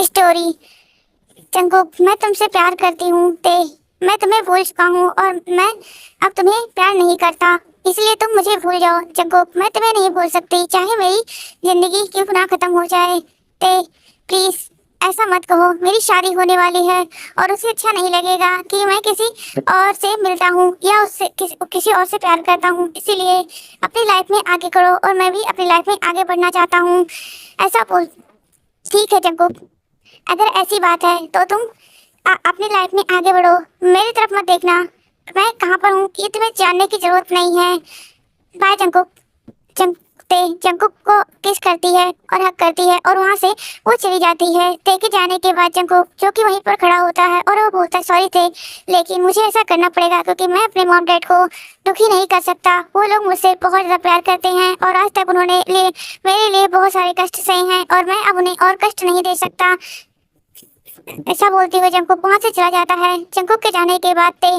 Story. Jungkook, मैं तुमसे प्यार करती हूँ ते। मैं तुम्हें भूल चुका हूँ और मैं अब तुम्हें प्यार नहीं करता, इसलिए तुम मुझे भूल जाओ। जंगकुक, मैं तुम्हें नहीं भूल सकती, चाहे मेरी जिंदगी क्यों ना खत्म हो जाए। ते प्लीज ऐसा मत कहो, मेरी शादी होने वाली है और उसे अच्छा नहीं लगेगा कि मैं किसी और से मिलता हूँ या उससे किसी और से प्यार करता हूँ, इसीलिए अपनी लाइफ में आगे करो और मैं भी अपनी लाइफ में आगे बढ़ना चाहता हूँ। ऐसा बोल। ठीक है जंगकुक, अगर ऐसी बात है तो तुम अपनी लाइफ में आगे बढ़ो, मेरी तरफ मत देखना। मैं कहाँ पर हूँ ये तुम्हें जानने की जरूरत नहीं है। Bye Jungkook. जंगकुक को किस करती है और हक करती है और वहाँ से वो चली जाती है। ते के जाने के बाद जंगकुक जो कि वहीं पर खड़ा होता है और वो बोलता है सॉरी थे, लेकिन मुझे ऐसा करना पड़ेगा क्योंकि मैं अपने मॉम डैड को दुखी नहीं कर सकता। वो लोग मुझसे बहुत ज़्यादा प्यार करते हैं और आज तक उन्होंने मेरे लिए बहुत सारे कष्ट सहे हैं और मैं अब उन्हें और कष्ट नहीं दे सकता। ऐसा बोलते हुए जंगकुक वहाँ से चला जाता है। जंगकुक के जाने के बाद ते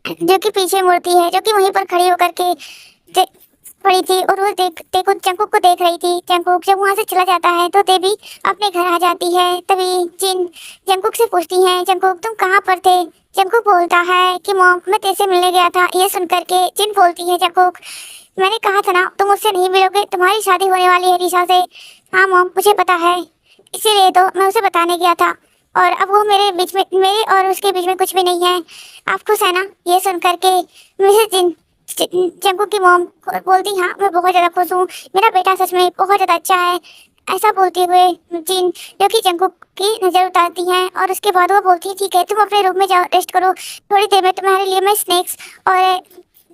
जो कि पीछे मुड़ती है, जो कि वहीं पर खड़ी होकर के पड़ी थी और वो जंगकुक को देख रही थी। जंगकुक जब वहाँ से चला जाता है तो ते भी अपने घर आ जाती है। तभी जिन जंगकुक से पूछती है, जंगकुक तुम कहाँ पर थे। जंगकुक बोलता है कि मॉम मैं तेरे से मिलने गया था। ये सुन करके जिन बोलती है जंगकुक मैंने कहा था ना तुम मुझसे नहीं मिलोगे, तुम्हारी शादी होने वाली है रिशा से। हाँ मॉम मुझे पता है, इसीलिए तो मैं उसे बताने गया था और अब वो मेरे और उसके बीच में कुछ भी नहीं है। आप खुश है ना। ये सुन करके मिसेस जिन जंगकुक की मॉम बोलती हाँ मैं बहुत ज़्यादा खुश हूँ, मेरा बेटा सच में बहुत ज़्यादा अच्छा है। ऐसा बोलते हुए जिन जो कि जंगकुक की नज़र उतारती हैं और उसके बाद वो बोलती है ठीक है तुम अपने रूम में जाओ रेस्ट करो, थोड़ी देर में तुम्हारे लिए मैं स्नैक्स और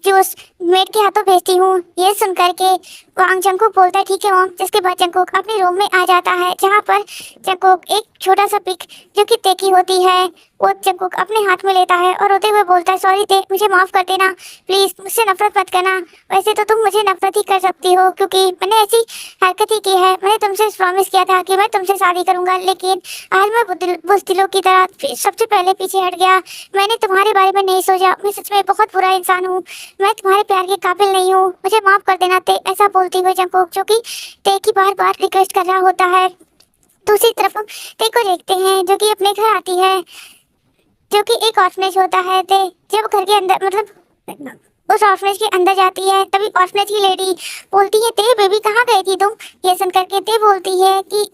जूस मेड के हाथों भेजती हूँ। ये सुन करके वांग जंगकुक बोलता है ठीक है मॉम, जिसके बाद जंगकुक अपने रूम में आ जाता है जहाँ पर जंगकुक एक छोटा सा पिक जो कि ते की होती है वो जंगकुक अपने हाथ में लेता है और रोते हुए बोलता है सॉरी ते, मुझे माफ़ कर देना प्लीज़, मुझसे नफरत मत करना। वैसे तो तुम मुझे नफरत ही कर सकती हो क्योंकि मैंने ऐसी हरकत ही की है। मैंने तुमसे प्रॉमिस किया था कि मैं तुमसे शादी करूंगा, लेकिन आज मैं बुज़दिलों की तरह सबसे पहले पीछे हट गया। मैंने तुम्हारे बारे में नहीं सोचा, मैं सच में बहुत बुरा इंसान हूँ, मैं तुम्हारे प्यार के काबिल नहीं हूँ, मुझे माफ़ कर देना ते। ऐसा बोलती हुए जंगकुक जो कि ते की बार बार रिक्वेस्ट कर रहा होता है। दूसरी तरफ हम ते को देखते हैं जो कि अपने घर आती है, जो कि एक ऑर्फनेज होता है। ते जब घर के अंदर मतलब उस ऑर्फनेज के अंदर जाती है तभी ऑर्फनेज की लेडी बोलती है ते बेबी कहाँ गई थी तुम। ये सुन करके ते बोलती है कि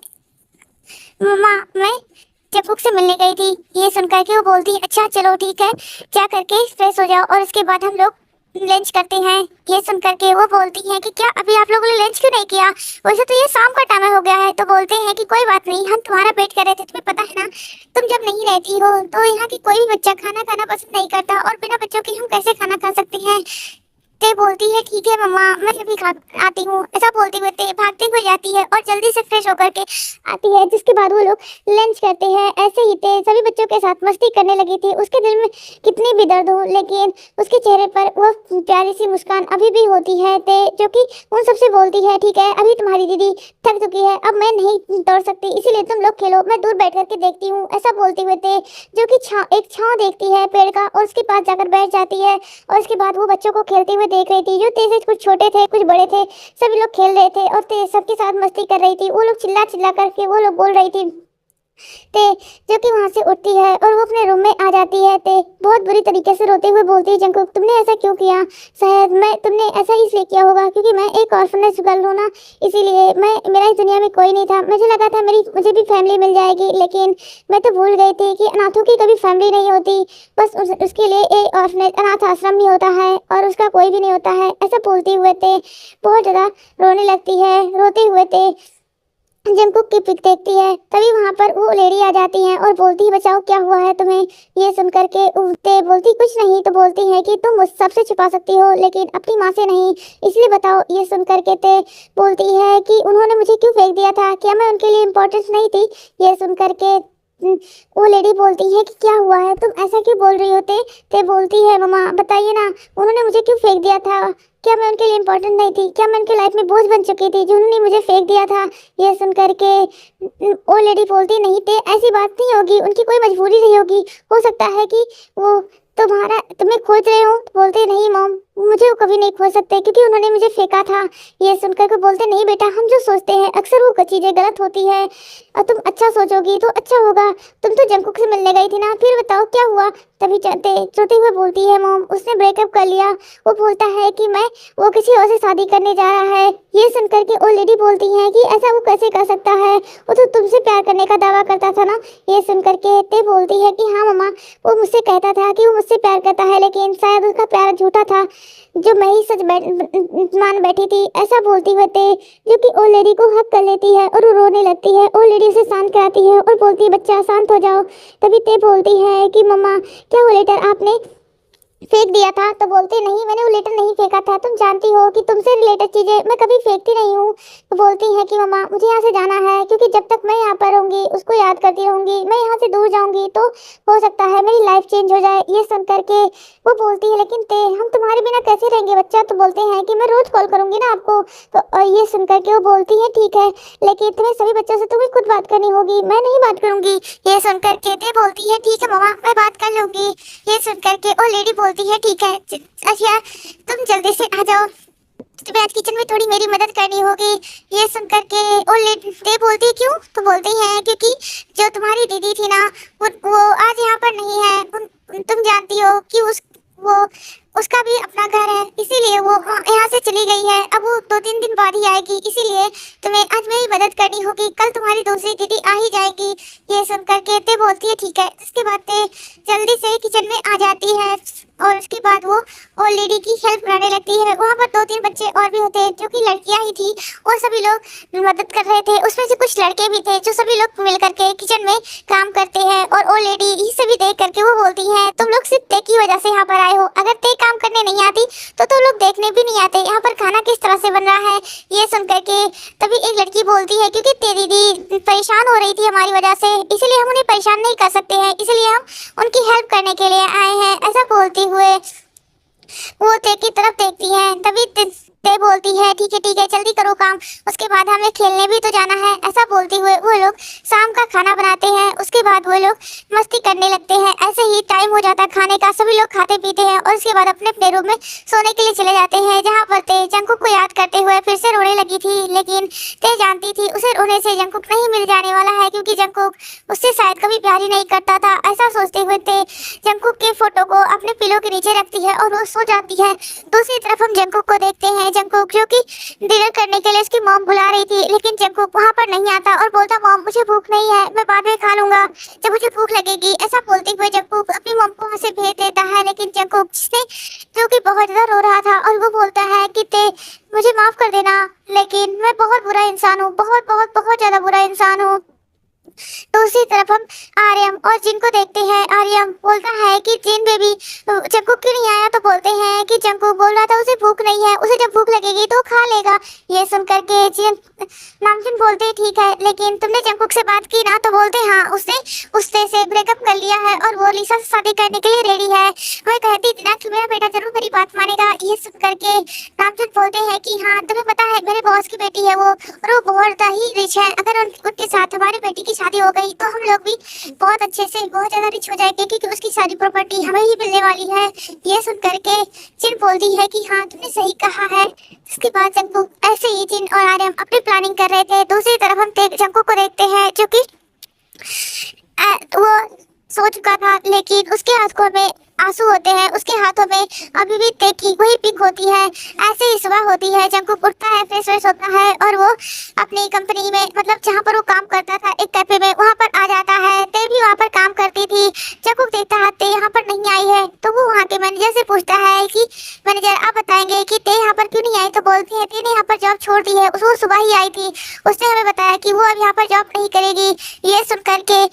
मम्मा मैं जंगकुक से मिलने गई थी। ये सुन करके वो बोलती है अच्छा चलो ठीक है, जा करके फ्रेश हो जाओ और उसके बाद हम लोग लंच करते हैं। ये सुन करके वो बोलती है कि क्या अभी आप लोगों ने लंच क्यों नहीं किया, वैसे तो ये शाम का टाइम हो गया है। तो बोलते हैं कि कोई बात नहीं, हम तुम्हारा वेट कर रहे थे, तुम्हें पता है ना तुम जब नहीं रहती हो तो यहाँ की कोई भी बच्चा खाना खाना पसंद नहीं करता और बिना बच्चों के हम कैसे खाना खा सकते हैं। ते बोलती है ठीक है मम्मा मैं अभी खा आती हूँ। ऐसा बोलते हुए ते भागते हुए जाती है और जल्दी से फ्रेश होकर के आती है, जिसके बाद वो लोग लंच करते हैं। ऐसे ही ते सभी बच्चों के साथ मस्ती करने लगी थी। उसके दिल में कितनी भी दर्द हो लेकिन उसके चेहरे पर वो प्यारी सी मुस्कान अभी भी होती है। ते जो कि उन सबसे बोलती है ठीक है अभी तुम्हारी दीदी थक चुकी है, अब मैं नहीं दौड़ सकती, इसीलिए तुम लोग खेलो, मैं दूर बैठ करके देखती हूँ। ऐसा बोलते हुए ते जो कि एक छाँव देखती है पेड़ का और उसके पास जाकर बैठ जाती है और उसके बाद वो बच्चों को खेलते हुए देख रही थी। जो तेज से कुछ छोटे थे कुछ बड़े थे, सभी लोग खेल रहे थे और तेज सबके साथ मस्ती कर रही थी। वो लोग चिल्ला चिल्ला करके वो लोग बोल रही थी। ते जो कि वहाँ से उठती है और वो अपने रूम में आ जाती है। ते बहुत बुरी तरीके से रोते हुए बोलती है जंगकुक तुमने ऐसा क्यों किया, शायद तुमने ऐसा इसलिए किया होगा क्योंकि मैं एक ऑर्फनेज गर्ल हूँ ना, इसीलिए मेरा इस दुनिया में कोई नहीं था, मुझे लगा था मुझे भी फैमिली मिल जाएगी, लेकिन मैं तो भूल गई थी कि अनाथों की कभी फैमिली नहीं होती, बस उसके लिए एक ऑर्फनेज अनाथ आश्रम ही होता है और उसका कोई भी नहीं होता है। ऐसा बोलते हुए ते बहुत ज़्यादा रोने लगती है। रोते हुए ते जंगकुक की पिक देखती है तभी वहाँ पर वो लेडी आ जाती है और बोलती है बचाओ क्या हुआ है तुम्हें। ये सुन करके ते बोलती कुछ नहीं, तो बोलती है कि तुम मुझ सबसे छुपा सकती हो लेकिन अपनी माँ से नहीं, इसलिए बताओ। ये सुन करके ते बोलती है कि उन्होंने मुझे क्यों फेंक दिया था, क्या मैं उनके लिए इम्पोर्टेंट नहीं थी। ये सुन करके वो लेडी बोलती है कि क्या हुआ है तुम ऐसा क्यों बोल रही हो। ते बोलती है मम्मा बताइए ना उन्होंने मुझे क्यों फेंक दिया था, क्या मैं उनके लिए इम्पोर्टेंट नहीं थी, क्या मैं उनकी लाइफ में बोझ बन चुकी थी जो उन्होंने मुझे फेंक दिया था। ये सुन करके वो लेडी बोलती नहीं ते ऐसी बात नहीं होगी, उनकी कोई मजबूरी नहीं होगी, हो सकता है कि वो तुम्हें खोज रहे हो। तो बोलते नहीं मॉम, मुझे वो कभी नहीं खोज सकते क्योंकि उन्होंने मुझे फेंका था। ये सुनकर के बोलते नहीं बेटा, हम जो सोचते हैं अक्सर वो चीजें गलत होती है और तुम अच्छा सोचोगी तो अच्छा होगा। तुम तो जंकुक से मिलने गई थी ना, फिर बताओ क्या हुआ। तभी रोते हुए बोलती है मॉम उसने ब्रेकअप कर लिया। वो बोलता है कि वो किसी और से शादी करने जा रहा है। ये सुनकर के ओल्ड लेडी बोलती है कि ऐसा वो कैसे कर सकता है, वो तो तुमसे प्यार करने का दावा करता था ना। ये सुनकर के ते बोलती है कि हाँ मम्मा, वो मुझसे कहता था कि वो मुझसे प्यार करता है, लेकिन शायद उसका प्यार झूठा था जो मैं ही सच मान बैठी थी। ऐसा बोलती हुए ते जो कि ओल्ड लेडी को हक कर लेती है और वो रोने लगती है। ओल्ड लेडी उसे शांत कराती है और बोलती है बच्चा शांत हो जाओ। तभी ते बोलती है कि मम्मा क्या वो लेटर आपने फेंक दिया था। तो बोलते नहीं, मैंने वो लेटर नहीं फेंका था, तुम जानती हो कि तुमसे रिलेटेड चीजें मैं कभी फेंकती नहीं हूँ। तो बोलती है कि मम्मा मुझे यहाँ से जाना है क्योंकि जब तक मैं यहाँ पर रहूंगी उसको याद करती रहूंगी, मैं यहाँ से दूर जाऊंगी तो हो सकता है मेरी लाइफ चेंज हो जाए। ये सुन करके वो बोलती है लेकिन ते हम तुम्हारे बिना कैसे रहेंगे बच्चा। तो बोलते हैं कि मैं रोज कॉल करूंगी ना आपको। तो ये सुन करके वो बोलती है ठीक है, लेकिन तुम्हें सभी बच्चों से तुम्हें खुद बात करनी होगी, मैं नहीं बात करूंगी। ये सुन करके ते बोलती है ठीक है मम्मा, मैं बात कर लूंगी। ये सुन करके वो लेडी बोलती है ठीक है, अच्छा तुम जल्दी से आ जाओ, तुम्हें आज किचन में थोड़ी मेरी मदद करनी होगी। ये सुन करके वो लेडी बोलती है क्यों। तो बोलती है क्योंकि जो तुम्हारी दीदी थी ना वो आज यहाँ पर नहीं है। तुम जानती हो कि वो उसका भी अपना घर है, इसीलिए वो यहाँ से चली गई है। अब वो 2-3 दिन बाद ही आएगी, इसीलिए तुम्हें आज मेरी मदद करनी होगी, कल तुम्हारी दूसरी दीदी आ ही जाएगी। ये सुन करके ते बोलती है ठीक है। उसके बाद ते जल्दी से किचन में आ जाती है और उसके बाद वो ओल्ड लेडी की हेल्प कराने लगती है। वहाँ पर 2-3 बच्चे और भी होते हैं जो कि लड़कियाँ ही थी और सभी लोग मदद कर रहे थे। उसमें से कुछ लड़के भी थे जो सभी लोग मिल करके किचन में काम करते हैं। और ओल्ड लेडी ये सभी देख करके वो बोलती है तुम लोग सिर्फ ते की वजह से यहाँ पर आए हो, अगर ते काम करने नहीं आती तो तुम लोग देखने भी नहीं आते यहाँ पर खाना किस तरह से बन रहा है। ये सुन करके तभी एक लड़की बोलती है क्योंकि तेरी दीदी परेशान हो रही थी हमारी वजह से, इसलिए हम उन्हें परेशान नहीं कर सकते हैं, इसलिए हम उनकी हेल्प करने के लिए आए हैं। ऐसा बोलते हुए वो ते की तरफ देखती है। तभी ते बोलती है ठीक है जल्दी करो काम, उसके बाद हमें खेलने भी तो जाना है। ऐसा बोलते हुए वो लोग शाम का खाना बनाते हैं। उसके बाद वो लोग मस्ती करने लगते हैं। ऐसे ही टाइम हो जाता है खाने का, सभी लोग खाते पीते हैं और उसके बाद अपने अपने रूम में सोने के लिए चले जाते हैं। जहाँ पर ते जंकुक को याद करते हुए फिर से रोने लगी थी, लेकिन ते जानती थी उसे रोने से जंकुक नहीं मिल जाने वाला है क्योंकि जंकुक उससे शायद कभी प्यार ही नहीं करता था। ऐसा सोचते हुए ते जंकुक के फोटो को अपने पिलो के नीचे रखती है और वो सो जाती है। दूसरी तरफ हम जंकुक को देखते हैं, जंकुक जो कि डिनर करने के लिए उसकी मॉम बुला रही थी, लेकिन जंकुक वहाँ पर नहीं आता और बोलता मॉम मुझे भूख नहीं है, मैं बाद में खा लूंगा जब मुझे भूख लगेगी। ऐसा बोलते हुए जंकुक अपनी मॉम को वहाँ से भेज देता है, लेकिन जंकुक जिसने जो कि बहुत ज्यादा रो रहा था और वो बोलता है कि ते मुझे माफ कर देना, लेकिन मैं बहुत बुरा इंसान हूँ, बहुत बहुत बहुत ज्यादा बुरा इंसान हूँ। दूसरी तरफ हम आर्यम और जिन को देखते हैं। आर्यम बोलता है कि जिन बेबी जंकुक क्यों नहीं आया। तो बोलते हैं कि जंकुक बोल रहा था उसे भूख नहीं है, उसे जब भूख लगेगी तो खा लेगा। ये सुनकर के नामजुन बोलते ठीक है, लेकिन तुमने जंकुक से बात की ना। तो बोलते हाँ, उसने से ब्रेकअप कर लिया है और वो लिसा से शादी करने के लिए रेडी है। मैं कहती थी ना कि मेरा बेटा जरूर मेरी बात मानेगा। ये सुनकर के नामजुन बोलते हैं कि हाँ तुम्हें पता है मेरे बॉस की बेटी है वो, और वो बहुत ही रिच है, अगर उनके साथ हमारी बेटी की शादी हो गई तो हम लोग भी बहुत अच्छे से बहुत ज्यादा रिच हो जाएंगे क्योंकि उसकी सारी प्रॉपर्टी हमें ही मिलने वाली है। ये सुन करके जिन बोलती है कि हाँ तुमने सही कहा है। इसके बाद जंकुक ऐसे ही जिन और आर्यम अपनी प्लानिंग कर रहे थे। दूसरी तरफ हम जंकुक को देखते हैं जो कि वो सो चुका था, लेकिन उसके हाथों में आंसू होते हैं, उसके हाथों में अभी भी देखी वही पिक होती है। ऐसे ही सुबह होती है, जंकुक उठता है, फ्रेश होता है और वो अपनी कंपनी में मतलब जहाँ पर वो काम करता था एक कैफे में वहाँ पर आ जाता है। ते भी वहाँ पर काम करती थी। जंकुक देखता है ते यहाँ पर नहीं आई है, तो वो वहाँ के मैनेजर से पूछता है कि मैनेजर आप बताएंगे कि ते यहाँ पर क्यों नहीं आई। तो बोलती है ते ने यहाँ पर जॉब छोड़ दी है, वो सुबह ही आई थी, उसने हमें बताया कि वो अब यहाँ पर जॉब नहीं करेगी। ये सुन करके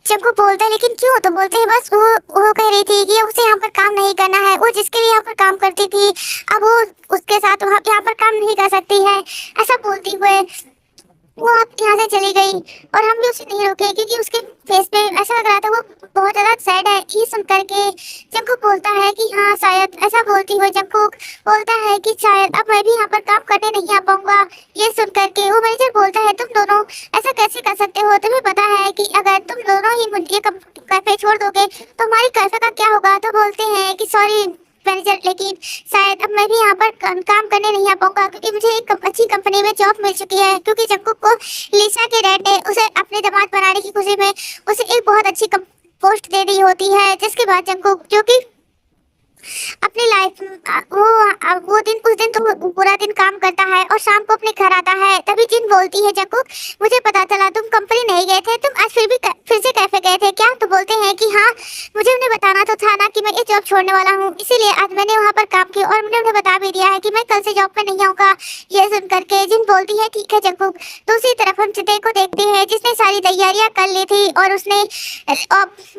जंकुक बोलता है लेकिन क्यों। तो बोलते हैं बस वो कह रही थी कि उसे यहाँ पर काम नहीं करना है, वो जिसके लिए यहाँ पर काम करती थी अब वो उसके साथ वहाँ यहाँ पर काम नहीं कर सकती है। ऐसा बोलती हुए वो आप यहाँ से चली गई और हम भी उसे नहीं रोके क्योंकि उसके फेस पे ऐसा लग रहा था वो बहुत ज्यादा सैड है। ये सुन करके जंकुक बोलता है कि हाँ शायद ऐसा बोलती हो। जंकुक बोलता है कि शायद अब मैं भी यहाँ पर काम करने नहीं आ पाऊंगा। ये सुन करके वो मैनेजर बोलता है तुम दोनों ऐसा कैसे कर सकते हो? तुम्हें पता है कि अगर तुम दोनों ही ये कैफे छोड़ दोगे तो हमारी कैफे का क्या होगा? तो बोलते हैं कि सॉरी मैनेजर, लेकिन शायद अब मैं भी यहाँ पर काम करने नहीं आ पाऊंगा क्योंकि मुझे एक अच्छी कंपनी में जॉब मिल चुकी है। क्योंकि जंकुक को लिसा के डैड ने उसे अपने दामाद बनाने की खुशी में उसे एक बहुत अच्छी पोस्ट दे दी होती है। जिसके बाद जंकुक जो कि अपनी लाइफ वो दिन उस दिन तो वो पूरा दिन काम करता है और शाम को अपने घर आता है। तभी जिन बोलती है जंकुक मुझे पता चला तुम कंपनी नहीं गए थे, तुम आज फिर से कैफे गए थे क्या? तो बोलते हैं कि हाँ मुझे उन्हें बताना तो था ना कि मैं ये जॉब छोड़ने वाला हूँ, इसीलिए आज मैंने वहाँ पर काम किया और मैंने उन्हें बता भी दिया है कि मैं कल से जॉब पे नहीं आऊंगा। ये सुन करके जिन बोलती है ठीक है जंकुक। दूसरी तरफ हम चिते को देखते हैं जिसने सारी तैयारियां कर ली थी और उसने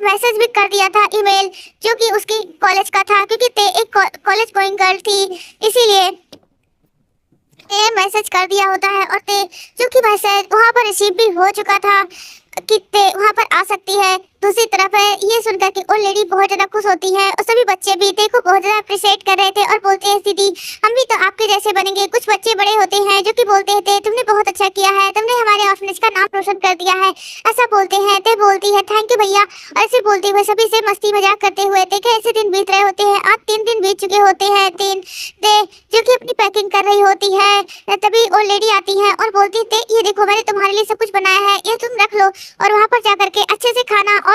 मैसेज भी कर दिया था ईमेल जो कि उसकी कॉलेज का था क्योंकि ते एक कॉलेज गोइंग गर्ल थी, इसीलिए ते मैसेज कर दिया होता है। और ते जो कि मैसेज वहां पर रिसीव भी हो चुका था कि ते वहां पर आ सकती है। दूसरी तरफ है ये सुनकर कि वो लेडी बहुत ज्यादा खुश होती है और सभी बच्चे भी ते को बहुत ज्यादा अप्रिशिएट कर रहे थे और बोलते हैं दीदी हम भी तो आपके जैसे बनेंगे। कुछ बच्चे बड़े होते हैं जो कि बोलते हैं तुमने बहुत अच्छा किया है, तुमने हमारे ऑर्फनेज का नाम रोशन कर दिया है, ऐसा बोलते हैं। ते बोलती है थैंक यू भैया। ऐसे बोलते हुए सभी से मस्ती मजाक करते हुए देखे ऐसे दिन बीत रहे होते हैं। आज 3 दिन बीत चुके होते हैं। ते जो कि अपनी पैकिंग कर रही होती है तभी वो लेडी आती है और बोलती है ये देखो मैंने तुम्हारे लिए सब कुछ बनाया है, ये तुम रख लो और वहाँ पर जाकर के अच्छे से खाना और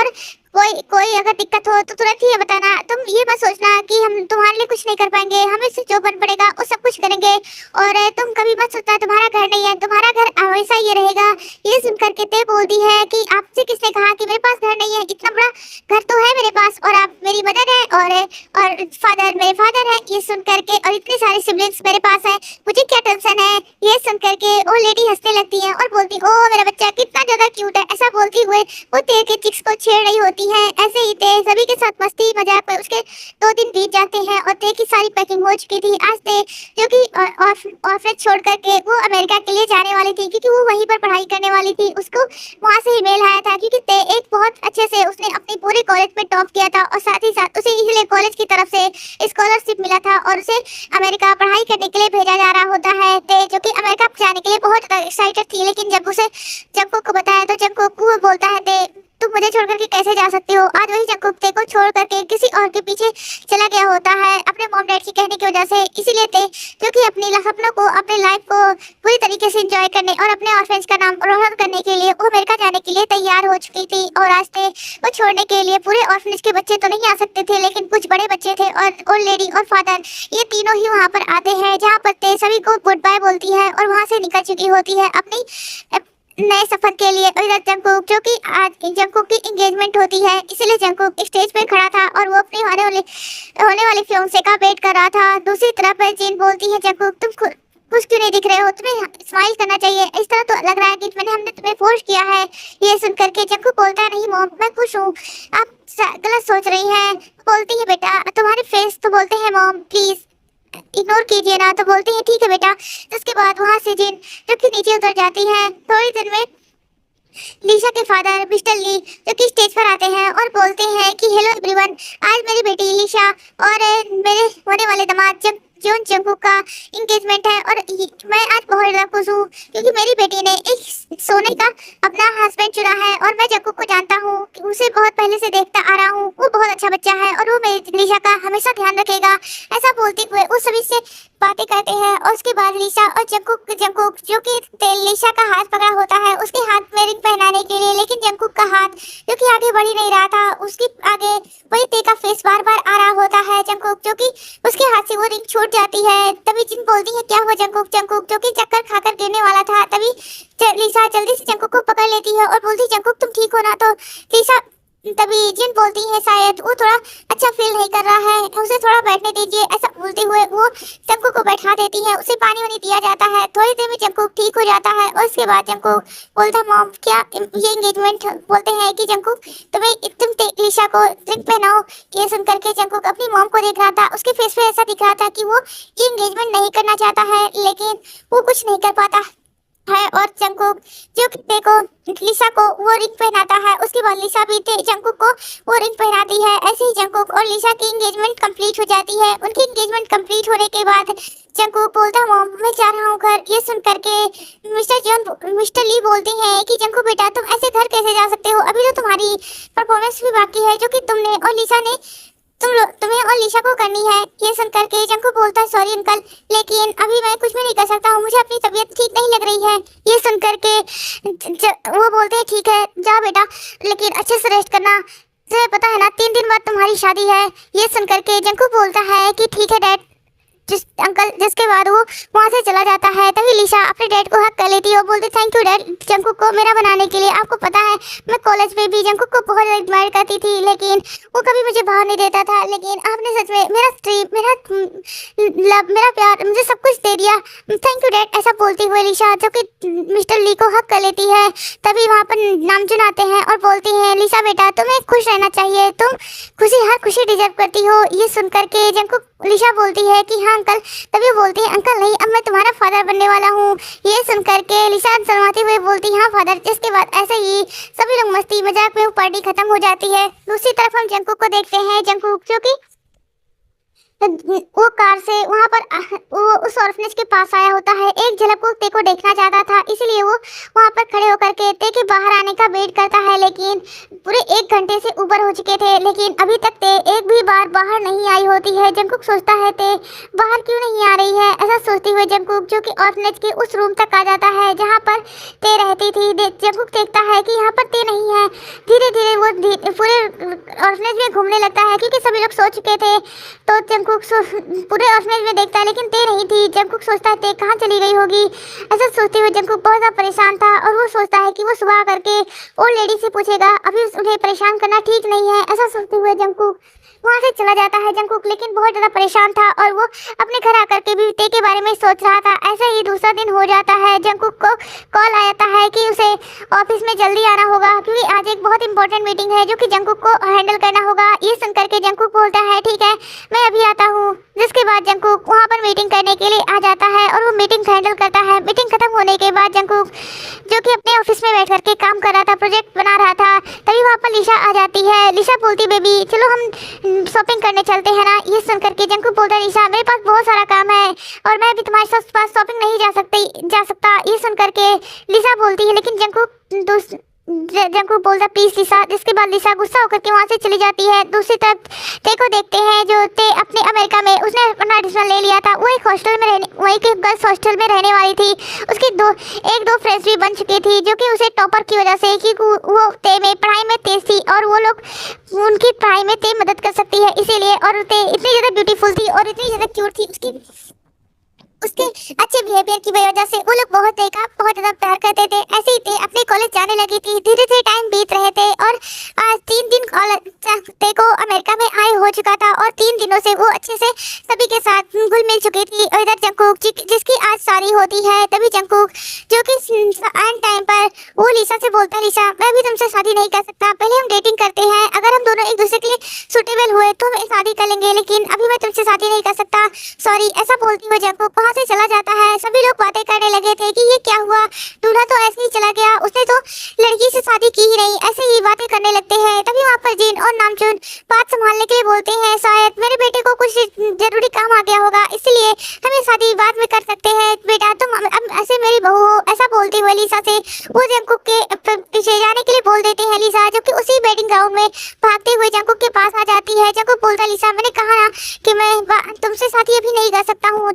कोई अगर दिक्कत हो तो तुरंत ही बताना। तुम ये मत सोचना कि हम तुम्हारे लिए कुछ नहीं कर पाएंगे, हमें से जो बन पड़ेगा वो सब कुछ करेंगे। और तुम कभी मत सोचना तुम्हारा घर नहीं है, तुम्हारा घर हमेशा ये रहेगा। ये सुनकर के ते बोलती है कि आपसे किसने कहा कि मेरे पास घर नहीं है? इतना बड़ा घर तो है मेरे पास और आप मेरी मदर है और फादर मेरे फादर है। ये सुन करके और इतने सारे सिबलिंग्स मेरे पास है, मुझे क्या टेंशन है? ये सुन करके वो लेडी हंसने लगती है और बोलती ओ मेरा बच्चा कितना ज्यादा क्यूट है। ऐसा बोलती हुए वो ते के चिक्स को छेड़ रही होती है। ऐसे ही ते सभी के साथ मस्ती मजाक में उसके 2 दिन बीत जाते हैं और ते की सारी पैकिंग हो चुकी थी। आज ते जो कि ऑफिस छोड़ करके वो अमेरिका के लिए जाने वाली थी क्योंकि वो वहीं पर पढ़ाई करने वाली थी। उसको वहाँ से ईमेल आया था क्योंकि ते एक बहुत अच्छे से उसने अपने पूरे कॉलेज में टॉप किया था और साथ ही साथ उसे इसलिए कॉलेज की तरफ से स्कॉलरशिप मिला था और उसे अमेरिका पढ़ाई करने के लिए भेजा जा रहा होता है। ते जो कि अमेरिका जाने के लिए बहुत एक्साइटेड थी, लेकिन जब उसे जंकुक को बताया तो जंकुक वो बोलता है ते तुम मुझे छोड़ करके कैसे जा सकती हो? आज वही जंकुक ते को छोड़ करके किसी और के पीछे चला गया होता है अपने मॉम डैड की कहने की वजह से। इसीलिए ते जो कि अपनी सपनों को अपने लाइफ को पूरी तरीके से एंजॉय करने और अपने ऑर्फेंज का नाम रोशन करने के लिए वो अमेरिका जाने के लिए तैयार हो चुकी थी। और आज ते वो छोड़ने के लिए पूरे ऑर्फनेज के बच्चे तो नहीं आ सकते थे, लेकिन कुछ बड़े बच्चे थे और ओल्ड लेडी और फादर ये तीनों ही वहाँ पर आते हैं, जहाँ पर ते सभी को गुड बाय बोलती है और वहाँ से निकल चुकी होती है अपनी नए सफर के लिए। और इधर जंकुक जो कि आज जंकुक की एंगेजमेंट होती है, इसलिए जंकुक स्टेज पे खड़ा था और वो अपनी होने वाली फियांसे का वेट कर रहा था। दूसरी तरफ जिन बोलती है जंकुक तुम खुश क्यों नहीं दिख रहे हो? तुम्हें स्माइल करना चाहिए, इस तरह तो लग रहा है कि हमने तुम्हें फोर्स किया है। ये सुनकर के जंकुक बोलता है नहीं मॉम मैं खुश हूँ, आप गलत सोच रही हैं। बोलती है बेटा तुम्हारे फेस तो बोलते हैं मॉम प्लीज इग्नोर कीजिए ना। तो बोलती है ठीक है बेटा। उसके बाद वहाँ से जिन जो कि नीचे उतर जाती है। थोड़ी देर में लिसा के फादर मिस्टर ली जो कि स्टेज पर आते हैं और बोलते हैं कि हेलो एवरीवन, आज मेरी बेटी लिसा और मेरे होने वाले दामाद जॉन जंकुक का एंगेजमेंट है और मैं आज बहुत ज़्यादा खुश हूँ क्योंकि मेरी बेटी ने एक सोने का अपना हस्बैंड चुना है और मैं जंकुक को जानता हूँ, उसे बहुत पहले से देखता आ रहा हूँ। वो बहुत अच्छा बच्चा है और वो मेरी लिसा का हमेशा ध्यान रखेगा। ऐसा बोलते हुए वो सभी से बातें करते हैं और उसके बाद लिसा और जंकुक जो कि लिसा का हाथ पकड़ा होता है उसके हाथ में रिंग पहनाने के लिए, लेकिन जंकुक का हाथ जो कि आगे बढ़ ही नहीं रहा था, उसके आगे वही ते का फेस बार बार आ रहा होता है। जंकुक जो कि उसके हाथ से वो रिंग छूट जाती है। तभी जिन बोलती है क्या हुआ जंकुक जो कि चक्कर खाकर गिरने वाला था। तभी लिसा जल्दी से जंकुक को पकड़ लेती है और बोलती है जंकुक तुम ठीक हो ना? तो लिसा तभी जिन बोलती है शायद वो थोड़ा अच्छा फील नहीं कर रहा है, उसे थोड़ा बैठने दीजिए। ऐसा बोलते हुए वो जंकुक को बैठा देती है, उसे पानी वानी दिया जाता है। थोड़ी देर में जंकुक ठीक हो जाता है और उसके बाद जंकुक बोलता मॉम क्या ये एंगेजमेंट? बोलते हैं कि जंकुक तुम लिसा को रिंग पहनाओ। ये सुन करके जंकुक अपनी मॉम को देख रहा था, उसके फेस पे ऐसा दिख रहा था कि वो ये एंगेजमेंट नहीं करना चाहता है लेकिन वो कुछ नहीं कर पाता। है और जंगकुक जो कि देखो लिसा को वो रिंग पहनाता है। उसके बाद लिसा भी जंगकुक को वो रिंग पहनाती है। ऐसे ही जंगकुक और लिसा की एंगेजमेंट कंप्लीट हो जाती है। उनकी एंगेजमेंट कंप्लीट होने के बाद जंगकुक बोलता मॉम मैं जा रहा हूँ घर। ये सुन करके मिस्टर ली बोलते हैं कि जंगकुक बेटा तुम ऐसे घर कैसे जा सकते हो, अभी तो तुम्हारी परफॉर्मेंस भी बाकी है जो कि तुमने और लिसा ने तुम्हें और लिशा को करनी है। ये सुन करके जंगकुक बोलता है सॉरी अंकल, लेकिन अभी मैं कुछ भी नहीं कर सकता हूँ, मुझे अपनी तबीयत ठीक नहीं लग रही है। ये सुन करके वो बोलते हैं ठीक है जा बेटा, लेकिन अच्छे से रेस्ट करना, तुझे पता है ना 3 दिन बाद तुम्हारी शादी है। ये सुन करके जंगकुक बोलता है कि ठीक है डैड अंकल। जिसके बाद वो वहाँ से चला जाता है। तभी लिशा अपने डैड को हक कर लेती है और बोलती थैंक यू डैड जंगकुक को मेरा बनाने के लिए। आपको पता है मैं कॉलेज में भी जंगकुक को बहुत एडमायर करती थी, लेकिन वो कभी मुझे बाहर नहीं देता था, लेकिन आपने सच में मेरा स्ट्रीम, मेरा लव, मेरा प्यार, मुझे सब कुछ दे दिया। थैंक यू डैड ऐसा बोलती हुए लिशा जो कि मिस्टर ली को हक कर लेती है। तभी वहाँ पर नामजुन आते हैं और बोलती हैं लिशा बेटा तुम्हें खुश रहना चाहिए, तुम हर खुशी डिजर्व करती हो। ये सुन करके जंगकुक लिशा बोलती है कि हाँ अंकल। तभी बोलती है अंकल नहीं, अब मैं तुम्हारा फादर बनने वाला हूँ। ये सुन करके लिशा शर्माते हुए बोलती हाँ फादर। जिसके बाद ऐसे ही सभी लोग मस्ती मजाक में वो पार्टी खत्म हो जाती है। दूसरी तरफ हम जंगकुक को देखते हैं। जंगकुक जो कि वो कार से वहाँ पर वो उस ऑर्फनेज के पास आया होता है। एक झलक वो ते को देखना चाहता था, इसलिए वो वहाँ पर खड़े होकर के ते के बाहर आने का वेट करता है, लेकिन पूरे 1 घंटे से ऊपर हो चुके थे, लेकिन अभी तक ते एक भी बार बाहर नहीं आई होती है। जंगकुक सोचता है ते बाहर क्यों नहीं आ रही है। ऐसा सोचते हुए जंगकुक जो कि ऑर्फनेज के उस रूम तक आ जाता है जहाँ पर ते रहती थी। जंगकुक देखता है कि यहाँ पर ते नहीं है। धीरे धीरे वो पूरे ऑर्फनेज में घूमने लगता है क्योंकि सभी लोग सो चुके थे। तो जंगकुक पूरे ऑर्फनेज में देखता है लेकिन ते नहीं थी। जंगकुक सोचता है ते कहाँ चली गई होगी। ऐसा सोचते हुए जंगकुक बहुत ज़्यादा परेशान था और वो सोचता है कि वो सुबह करके ओल्ड लेडी से पूछेगा, अभी उन्हें परेशान करना ठीक नहीं है। ऐसा सोचते हुए जंगकुक वहाँ से चला जाता है। जंगकुक लेकिन बहुत ज़्यादा परेशान था और वो अपने घर आकर के भी ते के बारे में सोच रहा था। ऐसे ही दूसरा दिन हो जाता है। जंगकुक को कॉल आ जाता है कि उसे ऑफिस में जल्दी आना होगा क्योंकि आज एक बहुत इंपॉर्टेंट मीटिंग है जो कि जंगकुक को हैंडल करना होगा। ये सुन करके जंगकुक बोलता है ठीक है मैं अभी आता हूँ। जिसके बाद जंगकुक वहाँ पर मीटिंग करने के लिए आ जाता है और वो मीटिंग हैंडल करता है। मीटिंग खत्म होने के बाद जंगकुक जो कि अपने ऑफिस में बैठ करके काम कर रहा था, प्रोजेक्ट बना रहा था, तभी वहाँ पर लिशा आ जाती है। लिशा बोलती बेबी चलो हम शॉपिंग करने चलते हैं ना। ये सुन करके जंगकुक बोलता है लिशा मेरे पास बहुत सारा काम है और मैं अभी तुम्हारे पास शॉपिंग नहीं जा सकता। ये सुन करके लिशा बोलती है, लेकिन जंगकुक बोलता प्लीज लिशा। जिसके बाद लिशा गुस्सा होकर के वहाँ से चली जाती है। दूसरी तरफ ते को देखते हैं जो ते अपने अमेरिका में उसने अपना एडमिशन ले लिया था। वो एक हॉस्टल में वहीं के गर्ल्स हॉस्टल में रहने वाली थी। उसकी एक दो फ्रेंड्स भी बन चुकी थी जो कि उसे टॉपर की वजह से, क्योंकि वो ते में पढ़ाई में तेज थी और वो लोग उनकी पढ़ाई में ते मदद कर सकती है इसीलिए। और ते इतनी ज़्यादा ब्यूटीफुल थी और इतनी ज़्यादा क्यूट थी, उसके अच्छे बिहेवियर की वजह से वो लोग बहुत ज़्यादा प्यार करते थे। ऐसे ही थे अपने कॉलेज जाने लगी थी। धीरे धीरे टाइम बीत रहे थे और आज 3 दिन ते को अमेरिका में आए हो चुका था और 3 दिनों से वो अच्छे से सभी के साथ घुल मिल चुकी थी। और इधर जंगकुक जिसकी आज शादी होती है, तभी जंगकुक जो कि एंड टाइम पर वो लिशा से बोलता है लिशा मैं भी तुमसे शादी नहीं कर सकता, पहले हम डेटिंग करते हैं, अगर हम दोनों एक दूसरे के लिए सुटेबल हुए तो हम शादी कर लेंगे, लेकिन अभी मैं तुमसे शादी नहीं कर सकता, सॉरी। ऐसा बोलती हुए जंगकुक वहाँ से चला जाता है। सभी लोग बातें करने लगे थे कि ये क्या हुआ, दूल्हा तो ऐसे ही चला गया, उसने तो लड़की से शादी की ही नहीं। ऐसे ही बातें करने लगते हैं। तभी वहाँ पर जिन और नामचुन बात संभालने के लिए बोलते हैं शायद मेरे बेटे को कुछ जरूरी काम आ गया होगा, इसलिए हमें शादी बाद में कर सकते हैं, बेटा तुम अब ऐसे मेरी बहू हो। ऐसा बोलती हुए लिशा से वो जंगकुक के पीछे जाने के लिए बोल देते हैं। लिशा जो कि उसी वेडिंग ग्राउंड में भागते हुए जंगकुक के पास आ जाती है। जंगकुक बोलता है लिशा मैंने कहा ना कि मैं तुमसे शादी अभी नहीं कर सकता हूँ।